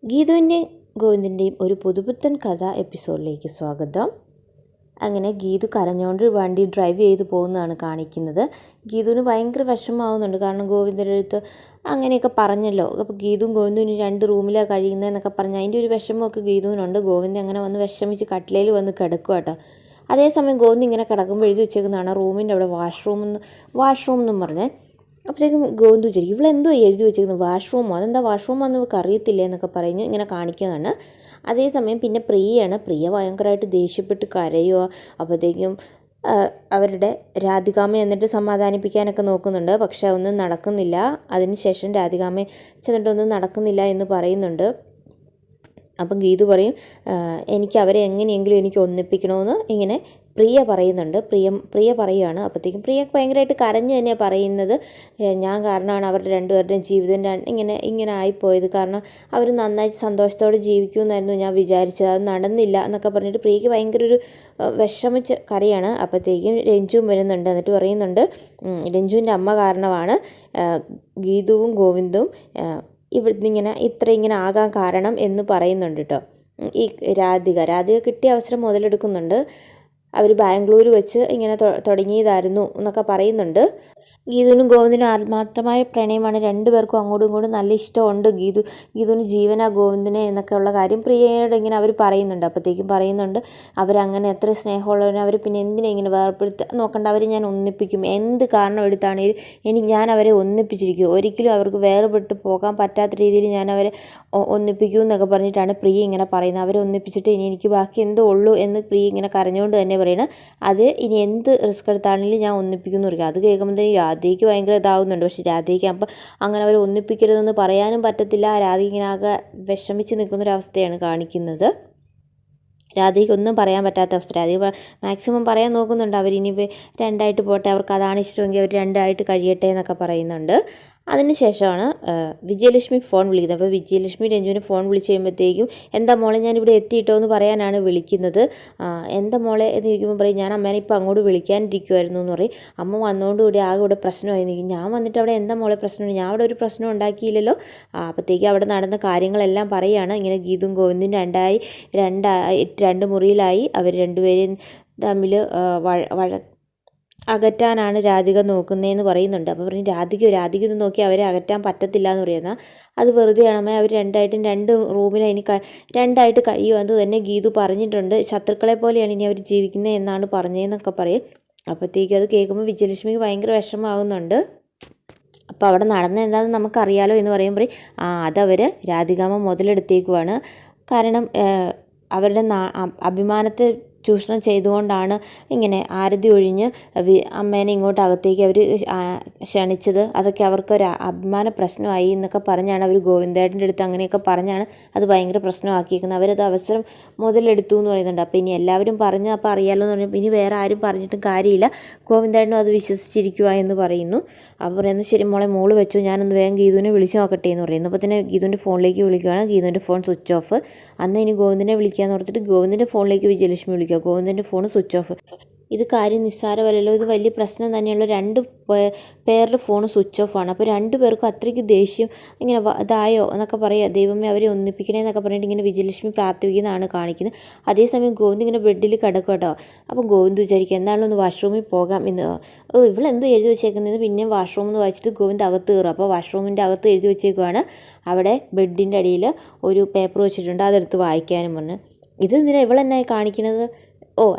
ഗീതുവിൻ്റെയും ഗോവിന്ദിൻ്റെയും ഒരു പുതുപുത്തൻ കഥ എപ്പിസോഡിലേക്ക് സ്വാഗതം. അങ്ങനെ ഗീതു കരഞ്ഞുകൊണ്ട് വണ്ടി ഡ്രൈവ് ചെയ്ത് പോകുന്നതാണ് കാണിക്കുന്നത്. ഗീതുവിന് ഭയങ്കര വിഷമമാവുന്നുണ്ട്. കാരണം ഗോവിന്ദൻ്റെ അടുത്ത് അങ്ങനെയൊക്കെ പറഞ്ഞല്ലോ. അപ്പോൾ ഗീതുവും ഗോവിന്ദുവിന് 2 റൂമിലാണ് കഴിയുന്നതെന്നൊക്കെ പറഞ്ഞ് അതിൻ്റെ ഒരു വിഷമമൊക്കെ ഗീതുവിനുണ്ട്. ഗോവിന്ദൻ അങ്ങനെ വന്ന് വിഷമിച്ച് കട്ടിലേൽ വന്ന് കിടക്കുക കേട്ടോ. അതേസമയം ഗോവിന്ദൻ ഇങ്ങനെ കിടക്കുമ്പോൾ എഴുതി വെച്ചേക്കുന്നതാണ് റൂമിൻ്റെ അവിടെ വാഷ്റൂം എന്നും പറഞ്ഞേ. അപ്പോഴത്തേക്കും ഗോവിന്ദു വിചാരിക്കും ഇവളെന്തോ എഴുതി വെച്ചിരിക്കുന്നത് വാഷ്റൂമോ, അതെന്താ വാഷ്റൂമാണെന്ന് ഇവർക്ക് അറിയത്തില്ലേ എന്നൊക്കെ പറഞ്ഞ് ഇങ്ങനെ കാണിക്കുന്നതാണ്. അതേസമയം പിന്നെ പ്രിയ ഭയങ്കരമായിട്ട് ദേഷ്യപ്പെട്ട് കരയുക. അപ്പോഴത്തേക്കും അവരുടെ രാധികാമ്മ എന്നിട്ട് സമാധാനിപ്പിക്കാനൊക്കെ നോക്കുന്നുണ്ട്. പക്ഷെ ഒന്നും നടക്കുന്നില്ല. അതിനുശേഷം രാധികാമ്മ ചെന്നിട്ടൊന്നും നടക്കുന്നില്ല എന്ന് പറയുന്നുണ്ട്. അപ്പം ഗീതു പറയും എനിക്ക് അവരെ എങ്ങനെയെങ്കിലും എനിക്ക് ഒന്നിപ്പിക്കണമെന്ന് ഇങ്ങനെ പ്രിയ പറയുന്നുണ്ട്. പ്രിയ പറയുകയാണ്. അപ്പോഴത്തേക്കും പ്രിയ ഭയങ്കരമായിട്ട് കരഞ്ഞ് തന്നെയാണ് പറയുന്നത്. ഞാൻ കാരണമാണ് അവരുടെ രണ്ടുപേരുടെയും ജീവിതം ഇങ്ങനെ ആയിപ്പോയത്. കാരണം അവർ നന്നായി സന്തോഷത്തോടെ ജീവിക്കുമെന്നായിരുന്നു ഞാൻ വിചാരിച്ചത്. അത് നടന്നില്ല എന്നൊക്കെ പറഞ്ഞിട്ട് പ്രിയയ്ക്ക് ഭയങ്കര ഒരു വിഷമിച്ച് കരയാണ്. അപ്പോഴത്തേക്കും രഞ്ജുവും വരുന്നുണ്ട്. എന്നിട്ട് പറയുന്നുണ്ട് രഞ്ജുവിൻ്റെ അമ്മ കാരണമാണ് ഗീതുവും ഗോവിന്ദും ഇവിടുന്ന് ഇങ്ങനെ ആകാൻ കാരണം എന്ന് പറയുന്നുണ്ട് കേട്ടോ. ഈ രാധിക കിട്ടിയ അവസരം മുതലെടുക്കുന്നുണ്ട്. അവർ ബാംഗ്ലൂർ വെച്ച് ഇങ്ങനെ തുടങ്ങിയതായിരുന്നു എന്നൊക്കെ പറയുന്നുണ്ട്. ഗീതുവിനും ഗോവിന്ദിനും ആത്മാർത്ഥമായ പ്രണയമാണ്. രണ്ടുപേർക്കും അങ്ങോട്ടും ഇങ്ങോട്ടും നല്ല ഇഷ്ടമുണ്ട്. ഗീതുവിന് ജീവനാ ഗോവിന്ദിനെ എന്നൊക്കെയുള്ള കാര്യം പ്രിയയോട് ഇങ്ങനെ അവർ പറയുന്നുണ്ട്. അപ്പോഴത്തേക്കും പറയുന്നുണ്ട് അവരങ്ങനെ എത്ര സ്നേഹമുള്ളവരും അവർ പിന്നെ എന്തിനാ ഇങ്ങനെ വേർപ്പെടുത്തുക നോക്കണ്ട, അവരെ ഞാൻ ഒന്നിപ്പിക്കും. എന്ത് കാരണം എടുത്താണെങ്കിലും ഞാൻ അവരെ ഒന്നിപ്പിച്ചിരിക്കും. ഒരിക്കലും അവർക്ക് വേർപെട്ട് പോകാൻ പറ്റാത്ത രീതിയിൽ ഞാൻ അവരെ ഒന്നിപ്പിക്കും എന്നൊക്കെ പറഞ്ഞിട്ടാണ് പ്രിയ ഇങ്ങനെ പറയുന്നത്. അവരെ ഒന്നിപ്പിച്ചിട്ട് ഇനി എനിക്ക് ബാക്കി എന്തോ ഉള്ളൂ എന്ന് പ്രിയ ഇങ്ങനെ കരഞ്ഞുകൊണ്ട് തന്നെ പറയണം. അത് ഇനി എന്ത് റിസ്ക് എടുത്താണെങ്കിലും ഞാൻ ഒന്നിപ്പിക്കും എന്ന് പറയും. അത് കേൾക്കുമ്പോഴത്തേക്കും രാധയ്ക്ക് ഭയങ്കര ഇതാവുന്നുണ്ട്. പക്ഷെ രാധയ്ക്ക് അപ്പം അങ്ങനെ അവർ ഒന്നിപ്പിക്കരുതെന്ന് പറയാനും പറ്റത്തില്ല. രാധ ഇങ്ങനെ ആകെ വിഷമിച്ച് നിൽക്കുന്നൊരവസ്ഥയാണ് കാണിക്കുന്നത്. രാധയ്ക്ക് ഒന്നും പറയാൻ പറ്റാത്ത അവസ്ഥ. രാധ മാക്സിമം പറയാൻ നോക്കുന്നുണ്ട് അവരിനി രണ്ടായിട്ട് പോട്ടെ, അവർക്ക് അതാണ് ഇഷ്ടമെങ്കിൽ അവർ രണ്ടായിട്ട് കഴിയട്ടെ എന്നൊക്കെ പറയുന്നുണ്ട്. അതിനുശേഷമാണ് വിജയലക്ഷ്മി ഫോൺ വിളിക്കുന്നത്. അപ്പോൾ വിജയലക്ഷ്മി രഞ്ജുവിനെ ഫോൺ വിളിച്ച് കഴിയുമ്പോഴത്തേക്കും എന്താ മോളെ ഞാനിവിടെ എത്തിയിട്ടോ എന്ന് പറയാനാണ് വിളിക്കുന്നത്. എന്താ മോളെ എന്ന് ചോദിക്കുമ്പോൾ പറയും ഞാൻ അമ്മേനെ ഇപ്പോൾ അങ്ങോട്ട് വിളിക്കാനിരിക്കുമായിരുന്നു എന്ന് പറയും. അമ്മ വന്നതുകൊണ്ടുകൂടി ആകെ ഇവിടെ പ്രശ്നമായി നിൽക്കും. ഞാൻ വന്നിട്ട് അവിടെ എന്താ മോളെ പ്രശ്നമുണ്ട്, ഞാൻ അവിടെ ഒരു പ്രശ്നം ഉണ്ടാക്കിയില്ലല്ലോ. അപ്പോഴത്തേക്കും അവിടെ നടന്ന കാര്യങ്ങളെല്ലാം പറയുകയാണ്. ഇങ്ങനെ ഗീതും ഗോവിന്ദും രണ്ട് മുറിയിലായി. അവർ രണ്ടുപേരും തമ്മിൽ അകറ്റാനാണ് രാധിക നോക്കുന്നതെന്ന് പറയുന്നുണ്ട്. അപ്പോൾ പറഞ്ഞ് രാധിക ഒന്ന് നോക്കി അവരെ അകറ്റാൻ പറ്റത്തില്ല എന്ന് പറയുന്നത് അത് വെറുതെയാണ് അമ്മ. അവർ രണ്ട് റൂമിൽ ഇനി രണ്ടായിട്ട് കഴിയുമെന്ന് തന്നെ ഗീതു പറഞ്ഞിട്ടുണ്ട്. ശത്രുക്കളെ പോലെയാണ് ഇനി അവർ ജീവിക്കുന്നത് എന്നാണ് പറഞ്ഞതെന്നൊക്കെ പറയും. അപ്പോഴത്തേക്കും അത് കേൾക്കുമ്പോൾ വിജയലക്ഷ്മിക്ക് ഭയങ്കര വിഷമമാകുന്നുണ്ട്. അപ്പോൾ അവിടെ നടന്നത് എന്താണെന്ന് നമുക്കറിയാലോ എന്ന് പറയുമ്പോൾ അതവർ രാധികാമ്മ മുതലെടുത്തേക്കുവാണ്. കാരണം അവരുടെ അഭിമാനത്തെ ചൂഷണം ചെയ്തുകൊണ്ടാണ് ഇങ്ങനെ ആരതി ഒഴിഞ്ഞ് അമ്മേനെ ഇങ്ങോട്ട് അകത്തേക്ക് അവർ ക്ഷണിച്ചത്. അതൊക്കെ അവർക്കൊരു അഭിമാന പ്രശ്നമായി എന്നൊക്കെ പറഞ്ഞാണ് അവർ ഗോവിന്ദേട്ടൻ്റെ അടുത്ത് അങ്ങനെയൊക്കെ പറഞ്ഞാണ് അത് ഭയങ്കര പ്രശ്നമാക്കിയിരിക്കുന്നത്. അവരത് അവസരം മുതലെടുത്തു എന്ന് പറയുന്നുണ്ട്. അപ്പോൾ ഇനി എല്ലാവരും പറഞ്ഞ് അപ്പോൾ അറിയാമല്ലോ എന്ന് പറഞ്ഞാൽ ഇനി വേറെ ആരും പറഞ്ഞിട്ടും കാര്യമില്ല, ഗോവിന്ദേട്ടനും അത് വിശ്വസിച്ചിരിക്കുക എന്ന് പറയുന്നു. അപ്പോൾ പറയുന്നത് ശരി മോള് വെച്ചു, ഞാനൊന്ന് വേഗം ഗീതുവിനെ വിളിച്ചു നോക്കട്ടെ എന്ന് പറയുന്നു. അപ്പോൾ തന്നെ ഗീതുവിൻ്റെ ഫോണിലേക്ക് വിളിക്കുകയാണ്. ഗീതുവിൻ്റെ ഫോൺ സ്വിച്ച് ഓഫ്. അന്ന് ഇനി ഗോവിന്ദനെ വിളിക്കാമെന്ന് ഓർത്തിട്ട് ഗോവിന്ദൻ്റെ ഫോണിലേക്ക് വിജയലക്ഷ്മി വിളിക്കുക. ഗോവിന്ദൻ്റെ ഫോൺ സ്വിച്ച് ഓഫ്. ഇത് കാര്യം നിസ്സാരമല്ലല്ലോ, ഇത് വലിയ പ്രശ്നം തന്നെയുള്ള 2 പേരുടെ ഫോൺ സ്വിച്ച് ഓഫ് ആണ്. അപ്പോൾ 2 പേർക്കും അത്രയ്ക്ക് ദേഷ്യം ഇങ്ങനെ ഇതായോ എന്നൊക്കെ പറയുക. ദൈവമേ അവരെ ഒന്നിപ്പിക്കണേ എന്നൊക്കെ പറഞ്ഞിട്ട് ഇങ്ങനെ വിജയലക്ഷ്മി പ്രാർത്ഥിക്കുന്നതാണ് കാണിക്കുന്നത്. അതേസമയം ഗോവിന്ദ് ഇങ്ങനെ ബെഡിൽ കിടക്കും കേട്ടോ. അപ്പം ഗോവിന്ദ് വിചാരിക്കുക എന്തായാലും ഒന്ന് വാഷ്റൂമിൽ പോകാം എന്ന്. ഇവളെന്തോ എഴുതി വെച്ചേക്കുന്നത്. പിന്നെയും വാഷ്റൂം എന്ന് വായിച്ചിട്ട് ഗോവിന്ദ് അകത്ത് കയറും. അപ്പോൾ വാഷ്റൂമിൻ്റെ അകത്ത് എഴുതി വെച്ചേക്കുവാണ് അവിടെ ബെഡിൻ്റെ അടിയിൽ ഒരു പേപ്പർ വെച്ചിട്ടുണ്ട്, അതെടുത്ത് വായിക്കാനും പറഞ്ഞ്. ഇതെന്തിനാണ് ഇവളെന്നായി കാണിക്കുന്നത്?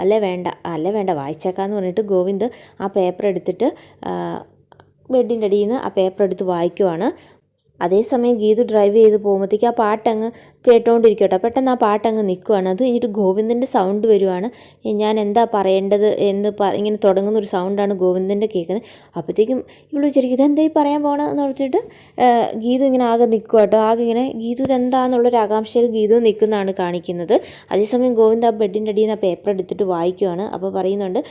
അല്ല വേണ്ട വായിച്ചേക്കാന്ന് പറഞ്ഞിട്ട് ഗോവിന്ദ് ആ പേപ്പർ എടുത്തിട്ട് ബെഡിൻ്റെ അടിയിൽ നിന്ന് ആ പേപ്പർ എടുത്ത് വായിക്കുവാണ്. അതേസമയം ഗീതു ഡ്രൈവ് ചെയ്ത് പോകുമ്പോഴത്തേക്ക് ആ പാട്ടങ്ങ് കേട്ടോണ്ടിരിക്കട്ടെ. പെട്ടെന്ന് ആ പാട്ടങ്ങ് നിൽക്കുവാണ്. അത് കഴിഞ്ഞിട്ട് ഗോവിന്ദൻ്റെ സൗണ്ട് വരുവാണ്. ഞാൻ എന്താ പറയേണ്ടത് എന്ന് ഇങ്ങനെ തുടങ്ങുന്നൊരു സൗണ്ടാണ് ഗോവിന്ദൻ്റെ കേൾക്കുന്നത്. അപ്പോഴത്തേക്കും ഇവൾ വിചാരിക്കും ഇതെന്തായി പറയാൻ പോകണമെന്ന് പറഞ്ഞിട്ട് ഗീതു ഇങ്ങനെ ആകെ നിൽക്കുക കേട്ടോ. ആകെ ഇങ്ങനെ ഗീതു ഇതെന്താന്നുള്ളൊരു ആകാംക്ഷയിൽ ഗീതു നിൽക്കുന്നതാണ് കാണിക്കുന്നത്. അതേസമയം ഗോവിന്ദ് ആ ബെഡിൻ്റെ അടിയിൽ നിന്ന് ആ പേപ്പർ എടുത്തിട്ട് വായിക്കുവാണ്. അപ്പോൾ പറയുന്നുണ്ട്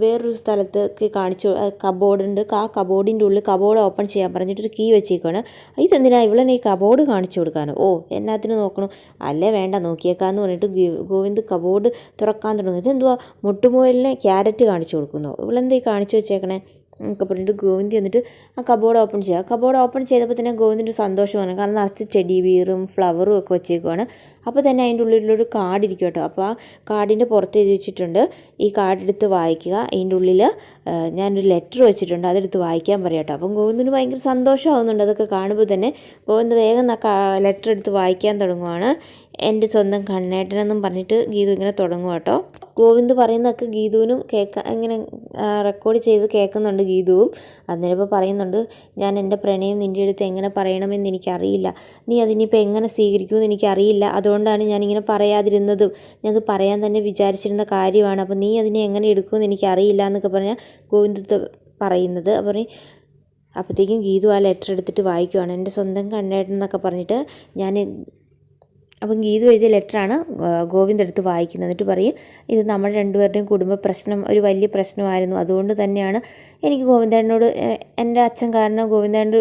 വേറൊരു സ്ഥലത്തേക്ക് കാണിച്ചു കബോർഡുണ്ട്. ആ കബോർഡിൻ്റെ ഉള്ളിൽ കബോർഡ് ഓപ്പൺ ചെയ്യാൻ പറഞ്ഞിട്ടൊരു കീ വെച്ചേക്കാണ്. ഇതെന്തിനാ ഇവളെന്നെ ഈ കബോർഡ് കാണിച്ചു കൊടുക്കാനോ? എന്നാത്തിന് നോക്കണം? അല്ലേ വേണ്ട നോക്കിയേക്കാന്ന് പറഞ്ഞിട്ട് ഗോവിന്ദ് കബോർഡ് തുറക്കാൻ തുടങ്ങും. ഇതെന്തുവാ മുട്ടുമുയലിനെ ക്യാരറ്റ് കാണിച്ചു കൊടുക്കുന്നോ? ഇവളെന്തേ കാണിച്ചു വെച്ചേക്കണേ? എന്നൊക്കെ പറഞ്ഞിട്ട് ഗോവിന്ദ് എന്നിട്ട് ആ കബോർഡ് ഓപ്പൺ ചെയ്യുക. കബോർഡ് ഓപ്പൺ ചെയ്തപ്പോൾ തന്നെ ഗോവിന്ദിൻ്റെ സന്തോഷമാണ്. കാരണം നിറച്ച് ടെഡി ബിയറും ഫ്ലവറും ഒക്കെ വെച്ചേക്കുവാണ്. അപ്പോൾ തന്നെ അതിൻ്റെ ഉള്ളിലൊരു കാർഡ് ഇരിക്കും കേട്ടോ. അപ്പോൾ ആ കാർഡിൻ്റെ പുറത്ത് എഴുതി വെച്ചിട്ടുണ്ട്, ഈ കാർഡ് എടുത്ത് വായിക്കുക, അതിൻ്റെ ഉള്ളിൽ ഞാനൊരു ലെറ്റർ വെച്ചിട്ടുണ്ട്, അതെടുത്ത് വായിക്കാൻ പറയാം കേട്ടോ. അപ്പം ഗോവിന്ദിന് ഭയങ്കര സന്തോഷമാകുന്നുണ്ട്. അതൊക്കെ കാണുമ്പോൾ തന്നെ ഗോവിന്ദ് വേഗം ലെറ്റർ എടുത്ത് വായിക്കാൻ തുടങ്ങുവാണ്. എൻ്റെ സ്വന്തം കണ്ണേട്ടനെന്നും പറഞ്ഞിട്ട് ഗീതു ഇങ്ങനെ തുടങ്ങുക കേട്ടോ. ഗോവിന്ദ് പറയുന്നതൊക്കെ ഗീതുവിനും ഇങ്ങനെ റെക്കോർഡ് ചെയ്ത് കേൾക്കുന്നുണ്ട് ഗീതുവും. അന്നേരം ഇപ്പോൾ പറയുന്നുണ്ട്, ഞാൻ എൻ്റെ പ്രണയം നിൻ്റെ അടുത്ത് എങ്ങനെ പറയണമെന്ന് എനിക്കറിയില്ല, നീ അതിനിപ്പോൾ എങ്ങനെ സ്വീകരിക്കുമെന്ന് എനിക്കറിയില്ല, അതുകൊണ്ടാണ് ഞാനിങ്ങനെ പറയാതിരുന്നതും, ഞാനത് പറയാൻ തന്നെ വിചാരിച്ചിരുന്ന കാര്യമാണ്, അപ്പോൾ നീ അതിനെ എങ്ങനെ എടുക്കുമെന്ന് എനിക്കറിയില്ല എന്നൊക്കെ പറഞ്ഞാൽ ഗോവിന്ദ് പറയുന്നത്. അപ്പോഴത്തേക്കും ഗീതു ആ ലെറ്റർ എടുത്തിട്ട് വായിക്കുവാണ്, എൻ്റെ സ്വന്തം കണ്ണേട്ടൻ എന്നൊക്കെ പറഞ്ഞിട്ട്. അപ്പം ഗീതു എഴുതിയ ലെറ്ററാണ് ഗോവിന്ദ് എടുത്ത് വായിക്കുന്നത്. എന്നിട്ട് പറയും, ഇത് നമ്മുടെ രണ്ടുപേരുടെയും കുടുംബ പ്രശ്നം, ഒരു വലിയ പ്രശ്നമായിരുന്നു, അതുകൊണ്ട് തന്നെയാണ് എനിക്ക് ഗോവിന്ദേട്ടനോട്, എൻ്റെ അച്ഛൻ കാരണം ഗോവിന്ദേട്ടൻ്റെ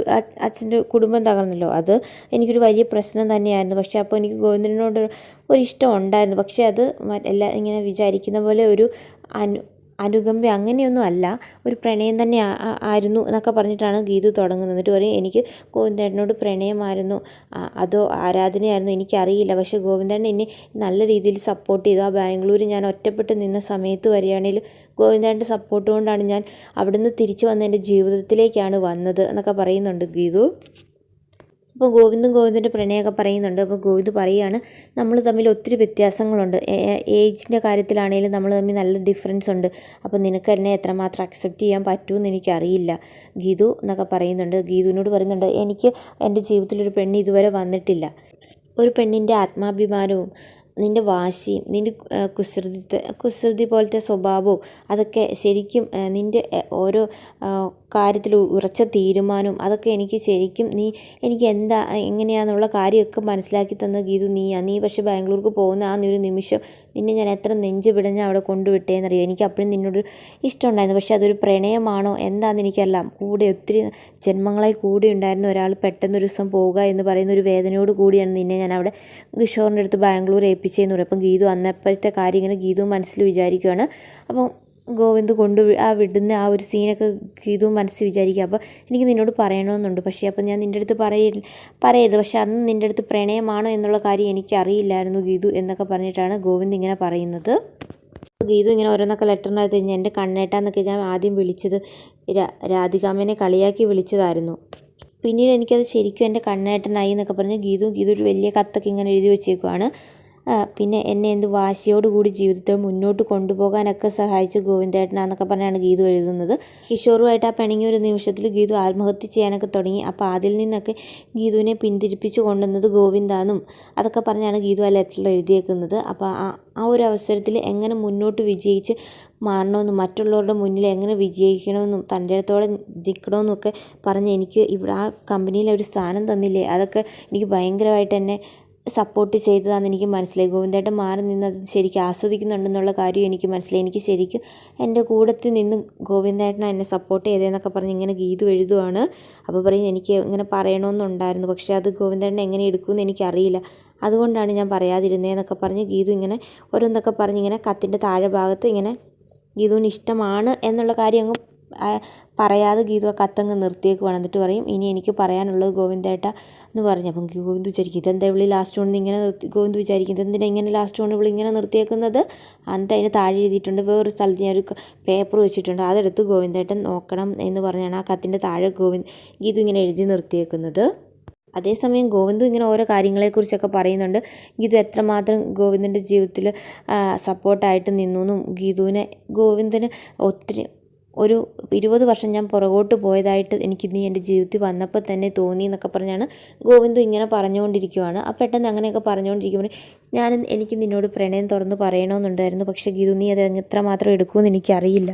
അച്ഛൻ്റെ കുടുംബം തകർന്നല്ലോ, അത് എനിക്കൊരു വലിയ പ്രശ്നം തന്നെയായിരുന്നു. പക്ഷേ അപ്പോൾ എനിക്ക് ഗോവിന്ദനോട് ഒരു ഇഷ്ടം ഉണ്ടായിരുന്നു, പക്ഷേ അത് ഇങ്ങനെ വിചാരിക്കുന്ന പോലെ ഒരു അനുകമ്പ അങ്ങനെയൊന്നും അല്ല, ഒരു പ്രണയം തന്നെ ആയിരുന്നു എന്നൊക്കെ പറഞ്ഞിട്ടാണ് ഗീതു തുടങ്ങുന്നത്. എന്നിട്ട് പറയും, എനിക്ക് ഗോവിന്ദേട്ടനോട് പ്രണയമായിരുന്നു, അതോ ആരാധനയായിരുന്നു എനിക്കറിയില്ല, പക്ഷേ ഗോവിന്ദേട്ടൻ എന്നെ നല്ല രീതിയിൽ സപ്പോർട്ട് ചെയ്തു. ആ ബാംഗ്ലൂർ ഞാൻ ഒറ്റപ്പെട്ട് നിന്ന സമയത്ത് വരികയാണെങ്കിൽ ഗോവിന്ദേട്ടൻ്റെ സപ്പോർട്ട് കൊണ്ടാണ് ഞാൻ അവിടുന്ന് തിരിച്ചു വന്ന് എൻ്റെ ജീവിതത്തിലേക്കാണ് വന്നത് എന്നൊക്കെ പറയുന്നുണ്ട് ഗീതു. അപ്പോൾ ഗോവിന്ദിൻ്റെ പ്രണയമൊക്കെ പറയുന്നുണ്ട്. അപ്പോൾ ഗോവിന്ദ് പറയുകയാണ്, നമ്മൾ തമ്മിൽ ഒത്തിരി വ്യത്യാസങ്ങളുണ്ട്, ഏജിൻ്റെ കാര്യത്തിലാണെങ്കിലും നമ്മൾ തമ്മിൽ നല്ല ഡിഫറൻസ് ഉണ്ട്, അപ്പോൾ നിനക്ക് എന്നെ എത്രമാത്രം അക്സെപ്റ്റ് ചെയ്യാൻ പറ്റുമെന്ന് എനിക്കറിയില്ല ഗീതു എന്നൊക്കെ പറയുന്നുണ്ട്. ഗീതുവിനോട് പറയുന്നുണ്ട്, എനിക്ക് എൻ്റെ ജീവിതത്തിലൊരു പെണ്ണ് ഇതുവരെ വന്നിട്ടില്ല, ഒരു പെണ്ണിൻ്റെ ആത്മാഭിമാനവും നിൻ്റെ വാശിയും നിൻ്റെ കുസൃതി പോലത്തെ സ്വഭാവവും അതൊക്കെ ശരിക്കും നിൻ്റെ ഓരോ കാര്യത്തിൽ ഉറച്ച തീരുമാനവും അതൊക്കെ എനിക്ക് ശരിക്കും എനിക്ക് എങ്ങനെയാണെന്നുള്ള കാര്യമൊക്കെ മനസ്സിലാക്കി തന്ന ഗീതു നീ പക്ഷേ ബാംഗ്ലൂർക്ക് പോകുന്ന ആ ഒരു നിമിഷം നിന്നെ ഞാൻ എത്ര നെഞ്ച് പിടഞ്ഞ് അവിടെ കൊണ്ടുവിട്ടേന്നറിയോ. എനിക്ക് അപ്പോഴും നിന്നോട് ഇഷ്ടമുണ്ടായിരുന്നു, പക്ഷേ അതൊരു പ്രണയമാണോ എന്താണെന്ന് എനിക്കറിയാം. ഒത്തിരി ജന്മങ്ങളായി കൂടെ ഉണ്ടായിരുന്ന ഒരാൾ പെട്ടെന്നൊരു ദിവസം പോവുക എന്ന് പറയുന്ന ഒരു വേദനയോട് കൂടിയാണ് നിന്നെ ഞാൻ അവിടെ കിഷോറിൻ്റെ അടുത്ത് ബാംഗ്ലൂർ ഏൽപ്പിച്ചതെന്ന് പറയും. അപ്പം ഗീതു അന്നപ്പോഴത്തെ കാര്യം ഇങ്ങനെ ഗീതു മനസ്സിൽ വിചാരിക്കുകയാണ്. അപ്പം ഗോവിന്ദ് വിടുന്ന ആ ഒരു സീനൊക്കെ ഗീതു മനസ്സിൽ വിചാരിക്കുക. അപ്പോൾ എനിക്ക് നിന്നോട് പറയണമെന്നുണ്ട്, പക്ഷേ അപ്പം ഞാൻ നിൻ്റെ അടുത്ത് പറയരുത്, പക്ഷേ അന്ന് നിൻ്റെ അടുത്ത് പ്രണയമാണോ എന്നുള്ള കാര്യം എനിക്കറിയില്ലായിരുന്നു ഗീതു എന്നൊക്കെ പറഞ്ഞിട്ടാണ് ഗോവിന്ദ് ഇങ്ങനെ പറയുന്നത്. ഗീതു ഇങ്ങനെ ഓരോന്നൊക്കെ ലെറ്ററിനകത്ത് കഴിഞ്ഞാൽ എൻ്റെ കണ്ണേട്ടാന്നൊക്കെ ഞാൻ ആദ്യം വിളിച്ചത് രാധികാമ്മേനെ കളിയാക്കി വിളിച്ചതായിരുന്നു, പിന്നീട് എനിക്കത് ശരിക്കും എൻ്റെ കണ്ണേട്ടനായി എന്നൊക്കെ പറഞ്ഞ് ഗീതു ഒരു വലിയ കത്തൊക്കെ ഇങ്ങനെ എഴുതി വെച്ചേക്കുവാണ്. പിന്നെ എന്നെ എന്ത് വാശിയോടുകൂടി ജീവിതത്തിൽ മുന്നോട്ട് കൊണ്ടുപോകാനൊക്കെ സഹായിച്ച ഗോവിന്ദേട്ടനാന്നൊക്കെ പറഞ്ഞാണ് ഗീതു എഴുതുന്നത്. കിഷോറുമായിട്ട് ആ പിണങ്ങിയ ഒരു നിമിഷത്തിൽ ഗീതു ആത്മഹത്യ ചെയ്യാനൊക്കെ തുടങ്ങി. അപ്പോൾ അതിൽ നിന്നൊക്കെ ഗീതുവിനെ പിന്തിരിപ്പിച്ചു കൊണ്ടുവന്നത് ഗോവിന്ദാന്നും അതൊക്കെ പറഞ്ഞാണ് ഗീതു ആ ലെറ്ററിൽ എഴുതിയേക്കുന്നത്. അപ്പോൾ ആ ഒരു അവസരത്തിൽ എങ്ങനെ മുന്നോട്ട് വിജയിച്ച് മാറണമെന്നും മറ്റുള്ളവരുടെ മുന്നിൽ എങ്ങനെ വിജയിക്കണമെന്നും തൻ്റെ അടുത്തോടെ നിൽക്കണമെന്നും ഒക്കെ പറഞ്ഞ് എനിക്ക് ഇവിടെ ആ കമ്പനിയിൽ ഒരു സ്ഥാനം തന്നില്ലേ, അതൊക്കെ എനിക്ക് ഭയങ്കരമായിട്ട് എന്നെ സപ്പോർട്ട് ചെയ്തതാണെന്ന് എനിക്ക് മനസ്സിലായി. ഗോവിന്ദേട്ടൻ മാറി നിന്ന് അത് ശരിക്കും ആസ്വദിക്കുന്നുണ്ടെന്നുള്ള കാര്യം എനിക്ക് മനസ്സിലായി. എനിക്ക് ശരിക്കും എൻ്റെ കൂടത്തിൽ നിന്ന് ഗോവിന്ദേട്ടനാണ് എന്നെ സപ്പോർട്ട് ചെയ്തതെന്നൊക്കെ പറഞ്ഞ് ഇങ്ങനെ ഗീതു എഴുതുവാണ്. അപ്പോൾ പറയും, എനിക്ക് ഇങ്ങനെ പറയണമെന്നുണ്ടായിരുന്നു, പക്ഷേ അത് ഗോവിന്ദേട്ടൻ എങ്ങനെ എടുക്കുമെന്ന് എനിക്കറിയില്ല, അതുകൊണ്ടാണ് ഞാൻ പറയാതിരുന്നതെന്നൊക്കെ പറഞ്ഞ് ഗീതു ഇങ്ങനെ ഓരോന്നൊക്കെ പറഞ്ഞ് ഇങ്ങനെ കത്തിൻ്റെ താഴെ ഭാഗത്ത് ഇങ്ങനെ ഗീതുവിന് ഇഷ്ടമാണ് എന്നുള്ള കാര്യം അങ്ങ് പറയാതെ ഗീതു ആ കത്തങ്ങ് നിർത്തിയേക്കുവാണ്. എന്നിട്ട് പറയും, ഇനി എനിക്ക് പറയാനുള്ളത് ഗോവിന്ദേട്ട എന്ന് പറഞ്ഞു. അപ്പം ഗോവിന്ദ് വിചാരിക്കും, ഇതെന്താ ഇവളി ലാസ്റ്റ് കൊണ്ട് ഇങ്ങനെ ഗോവിന്ദ് വിചാരിക്കുന്നത് എന്തിനാ ഇങ്ങനെ ലാസ്റ്റ് കൊണ്ട് ഇവൾ ഇങ്ങനെ നിർത്തിയേക്കുന്നത്. എന്നിട്ട് അതിന് താഴെ എഴുതിയിട്ടുണ്ട്, വേറൊരു സ്ഥലത്ത് ഞാൻ ഒരു പേപ്പർ വെച്ചിട്ടുണ്ട്, അതെടുത്ത് ഗോവിന്ദേട്ടൻ നോക്കണം എന്ന് പറഞ്ഞാണ് ആ കത്തിൻ്റെ താഴെ ഗീതു ഇങ്ങനെ എഴുതി നിർത്തിയേക്കുന്നത്. അതേസമയം ഗോവിന്ദ് ഇങ്ങനെ ഓരോ കാര്യങ്ങളെക്കുറിച്ചൊക്കെ പറയുന്നുണ്ട്. ഗീതു എത്രമാത്രം ഗോവിന്ദൻ്റെ ജീവിതത്തിൽ സപ്പോർട്ടായിട്ട് നിന്നു, ഗോവിന്ദന് ഒത്തിരി ഒരു 20 വർഷം ഞാൻ പുറകോട്ട് പോയതായിട്ട് എനിക്കിന്ന് എൻ്റെ ജീവിതത്തിൽ വന്നപ്പോൾ തന്നെ തോന്നി എന്നൊക്കെ പറഞ്ഞാണ് ഗോവിന്ദ് ഇങ്ങനെ പറഞ്ഞുകൊണ്ടിരിക്കുവാണ്. ആ പെട്ടെന്ന് അങ്ങനെയൊക്കെ പറഞ്ഞുകൊണ്ടിരിക്കുമ്പോൾ എനിക്ക് നിന്നോട് പ്രണയം തുറന്ന് പറയണമെന്നുണ്ടായിരുന്നു, പക്ഷേ ഗീതു നീ അത് എത്രമാത്രം എടുക്കുമെന്ന് എനിക്കറിയില്ല,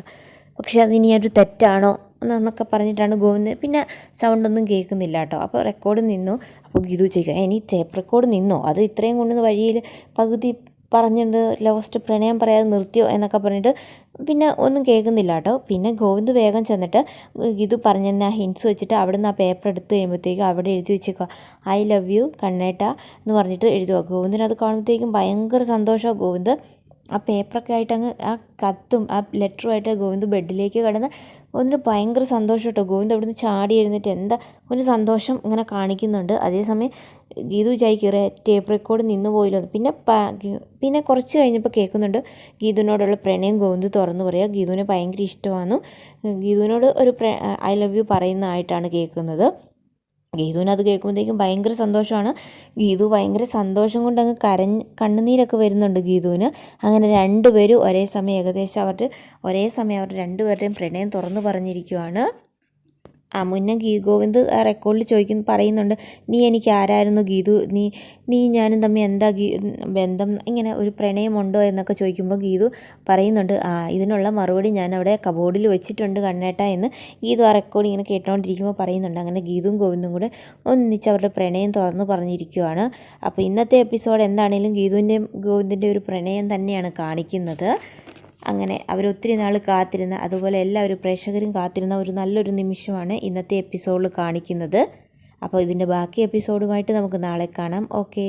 പക്ഷേ അതിനി ഒരു തെറ്റാണോ എന്നൊക്കെ പറഞ്ഞിട്ടാണ് ഗോവിന്ദ്. പിന്നെ സൗണ്ടൊന്നും കേൾക്കുന്നില്ല കേട്ടോ. അപ്പോൾ റെക്കോർഡ് നിന്നു. അപ്പോൾ ഗീതു ചോദിക്കുക, ഇനി ടേപ്പ് റെക്കോർഡ് നിന്നോ, അത് ഇത്രയും കൊണ്ട് വഴിയിൽ പകുതി പറഞ്ഞിട്ട് ലാസ്റ്റ് പ്രണയം പറയാതെ നിർത്തിയോ എന്നൊക്കെ പറഞ്ഞിട്ട് പിന്നെ ഒന്നും കേൾക്കുന്നില്ല കേട്ടോ. പിന്നെ ഗോവിന്ദ് വേഗം ചെന്നിട്ട് ഗീതു പറഞ്ഞ ഹിൻസ് വെച്ചിട്ട് അവിടെ നിന്ന് ആ പേപ്പർ എടുത്ത് കഴിയുമ്പോഴത്തേക്കും അവിടെ എഴുതി വെച്ചേക്കുക, ഐ ലവ് യു കണ്ണേട്ട എന്ന് പറഞ്ഞിട്ട് എഴുതുക. ഗോവിന്ദിന് അത് കാണുമ്പോഴത്തേക്കും ഭയങ്കര സന്തോഷമാണ്. ഗോവിന്ദ് ആ പേപ്പറൊക്കെ ആയിട്ട് അങ്ങ് ആ കത്തും ആ ലെറ്ററുമായിട്ട് ഗോവിന്ദ് ബെഡിലേക്ക് കിടന്ന് ഗോവിന്ദിന് ഭയങ്കര സന്തോഷം കേട്ടോ. ഗോവിന്ദ് അവിടുന്ന് ചാടി എഴുന്നേറ്റ് എന്താ ഒരു സന്തോഷം ഇങ്ങനെ കാണിക്കുന്നുണ്ട്. അതേസമയം ഗീതു വിചാരിക്കുക ടേപ്പ് റെക്കോർഡ് നിന്ന് പോയില്ലോ. പിന്നെ കുറച്ച് കഴിഞ്ഞപ്പോൾ കേൾക്കുന്നുണ്ട് ഗീതുവിനോടുള്ള പ്രണയം ഗോവിന്ദ് തുറന്നു പറയുക. ഗീതുവിനെ ഭയങ്കര ഇഷ്ടമാണ്. ഗീതുവിനോട് ഒരു ഐ ലവ് യു പറയുന്നതായിട്ടാണ് കേൾക്കുന്നത്. ഗീതുവിന് അത് കേൾക്കുമ്പോഴത്തേക്കും ഭയങ്കര സന്തോഷമാണ്. ഗീതു ഭയങ്കര സന്തോഷം കൊണ്ട് അങ്ങ് കണ്ണുനീരൊക്കെ വരുന്നുണ്ട് ഗീതുവിന്. അങ്ങനെ രണ്ടുപേരും ഏകദേശം അവരുടെ രണ്ടുപേരുടെയും പ്രണയം തുറന്നു പറഞ്ഞിരിക്കുകയാണ്. മുന്നേ ഗോവിന്ദ് റെക്കോർഡിൽ പറയുന്നുണ്ട്, നീ എനിക്ക് ആരായിരുന്നു ഗീതു, നീ ഞാനും തമ്മിൽ എന്താ ബന്ധം, ഇങ്ങനെ ഒരു പ്രണയമുണ്ടോ എന്നൊക്കെ ചോദിക്കുമ്പോൾ ഗീതു പറയുന്നുണ്ട്, ഇതിനുള്ള മറുപടി ഞാൻ അവിടെ കബോർഡിൽ വെച്ചിട്ടുണ്ട് കണ്ണേട്ടാ എന്ന് ഗീതു ആ റെക്കോർഡ് ഇങ്ങനെ കേട്ടുകൊണ്ടിരിക്കുമ്പോൾ പറയുന്നുണ്ട്. അങ്ങനെ ഗീതുവും ഗോവിന്ദും കൂടെ ഒന്നിച്ച് അവരുടെ പ്രണയം തുറന്ന് പറഞ്ഞിരിക്കുകയാണ്. അപ്പോൾ ഇന്നത്തെ എപ്പിസോഡ് എന്താണെങ്കിലും ഗീതുവിൻ്റെയും ഗോവിന്ദിൻ്റെ ഒരു പ്രണയം തന്നെയാണ് കാണിക്കുന്നത്. അങ്ങനെ അവരൊത്തിരി നാൾ കാത്തിരുന്ന, അതുപോലെ എല്ലാവരും പ്രേക്ഷകരും കാത്തിരുന്ന ഒരു നല്ലൊരു നിമിഷമാണ് ഇന്നത്തെ എപ്പിസോഡിൽ കാണിക്കുന്നത്. അപ്പോൾ ഇതിൻ്റെ ബാക്കി എപ്പിസോഡുമായിട്ട് നമുക്ക് നാളെ കാണാം. ഓക്കേ.